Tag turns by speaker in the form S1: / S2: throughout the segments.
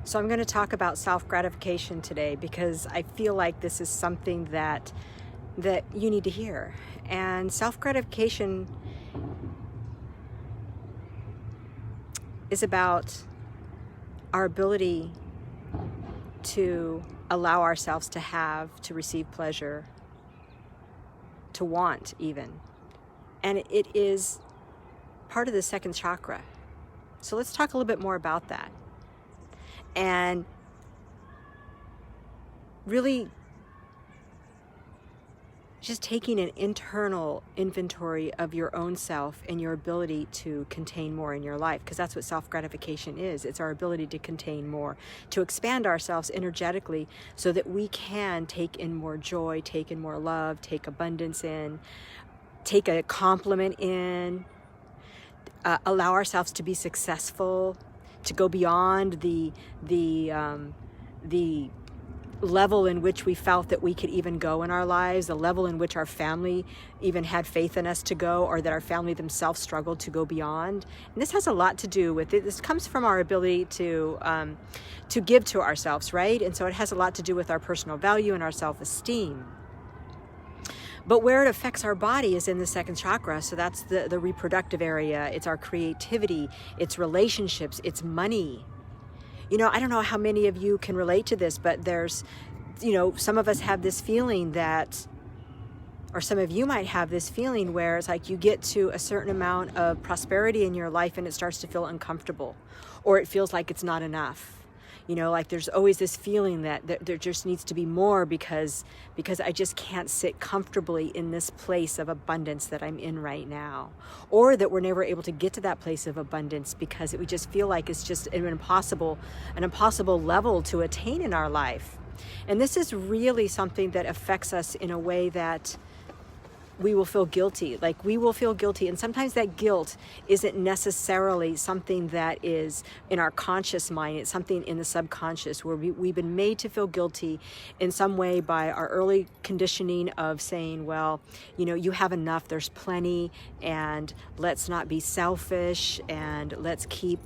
S1: So I'm going to talk about self-gratification today because I feel like this is something that you need to hear. And self-gratification is about our ability to allow ourselves to receive pleasure, to want even. And it is part of the second chakra. So let's talk a little bit more about that. And really just taking an internal inventory of your own self and your ability to contain more in your life, because that's what self-gratification is. It's our ability to contain more, to expand ourselves energetically so that we can take in more joy, take in more love, take abundance in, take a compliment in, allow ourselves to be successful, to go beyond the level in which we felt that we could even go in our lives, the level in which our family even had faith in us to go, or that our family themselves struggled to go beyond. And this has a lot to do with it. This comes from our ability to give to ourselves, right? And so it has a lot to do with our personal value and our self-esteem. But where it affects our body is in the second chakra. So that's the reproductive area. It's our creativity, it's relationships, it's money. You know, I don't know how many of you can relate to this, but there's, some of us have this feeling that, or some of you might have this feeling where it's like you get to a certain amount of prosperity in your life and it starts to feel uncomfortable, or it feels like it's not enough. Like there's always this feeling that there just needs to be more because I just can't sit comfortably in this place of abundance that I'm in right now. Or that we're never able to get to that place of abundance because we just feel like it's just an impossible level to attain in our life. And this is really something that affects us in a way that we will feel guilty. Like we will feel guilty. And sometimes that guilt isn't necessarily something that is in our conscious mind. It's something in the subconscious where we've been made to feel guilty in some way by our early conditioning of saying, well, you have enough, there's plenty, and let's not be selfish, and let's keep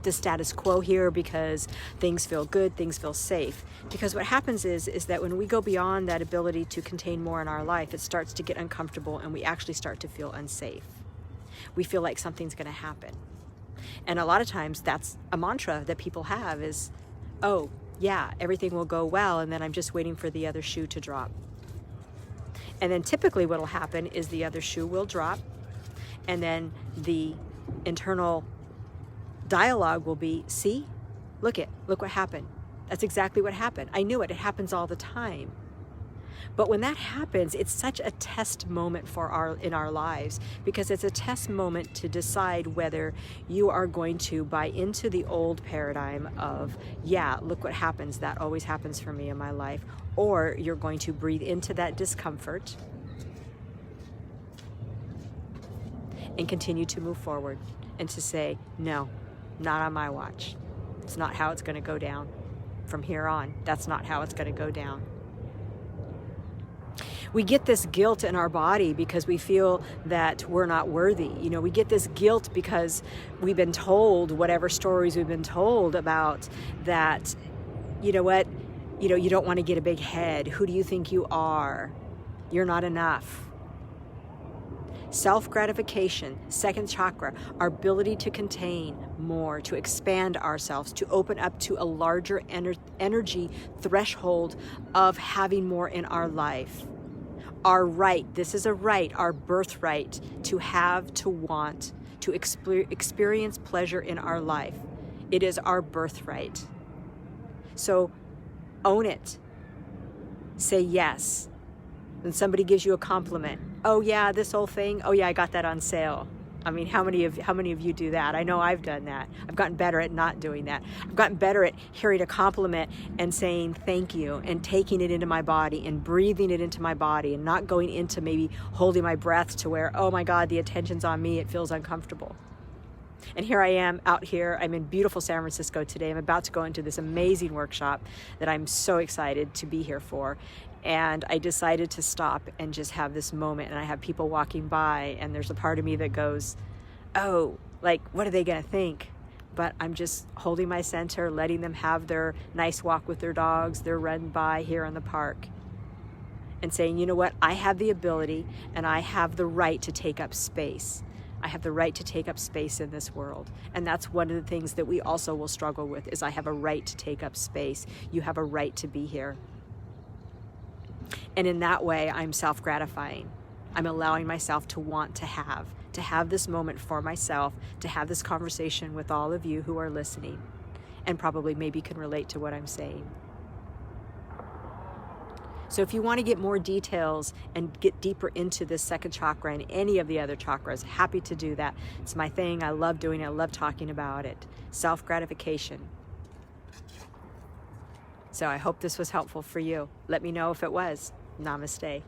S1: the status quo here because things feel good, things feel safe. Because what happens is that when we go beyond that ability to contain more in our life, it starts to get uncomfortable and we actually start to feel unsafe. We feel like something's going to happen. And a lot of times that's a mantra that people have is, oh, yeah, everything will go well, and then I'm just waiting for the other shoe to drop. And then typically what will happen is the other shoe will drop, and then the internal dialogue will be, see, look what happened. That's exactly what happened. I knew it. It happens all the time. But when that happens, it's such a test moment in our lives, because it's a test moment to decide whether you are going to buy into the old paradigm of, yeah, look what happens. That always happens for me in my life. Or you're going to breathe into that discomfort and continue to move forward and to say, no, not on my watch. It's not how it's going to go down. From here on, that's not how it's going to go down. We get this guilt in our body because we feel that we're not worthy. We get this guilt because we've been told whatever stories we've been told about that, you don't want to get a big head. Who do you think you are? You're not enough. Self-gratification, second chakra, our ability to contain more, to expand ourselves, to open up to a larger energy threshold of having more in our life. Our right, this is a right, our birthright to have, to want, to experience pleasure in our life. It is our birthright. So own it. Say yes. When somebody gives you a compliment, oh yeah, this whole thing, oh yeah, I got that on sale. I mean, how many of you do that? I know I've done that. I've gotten better at not doing that. I've gotten better at hearing a compliment and saying thank you and taking it into my body and breathing it into my body and not going into maybe holding my breath to where, oh my God, the attention's on me, it feels uncomfortable. And here I am out here. I'm in beautiful San Francisco today. I'm about to go into this amazing workshop that I'm so excited to be here for. And I decided to stop and just have this moment. And I have people walking by, and there's a part of me that goes, oh, like, what are they going to think? but I'm just holding my center, letting them have their nice walk with their dogs, their run by here in the park, and saying, you know what, I have the ability and I have the right to take up space. I have the right to take up space in this world. And that's one of the things that we also will struggle with, is I have a right to take up space. You have a right to be here. And in that way, I'm self-gratifying. I'm allowing myself to want to have this moment for myself, to have this conversation with all of you who are listening and probably maybe can relate to what I'm saying. So if you want to get more details and get deeper into this second chakra and any of the other chakras, happy to do that. It's my thing. I love doing it. I love talking about it. Self-gratification. So I hope this was helpful for you. Let me know if it was. Namaste.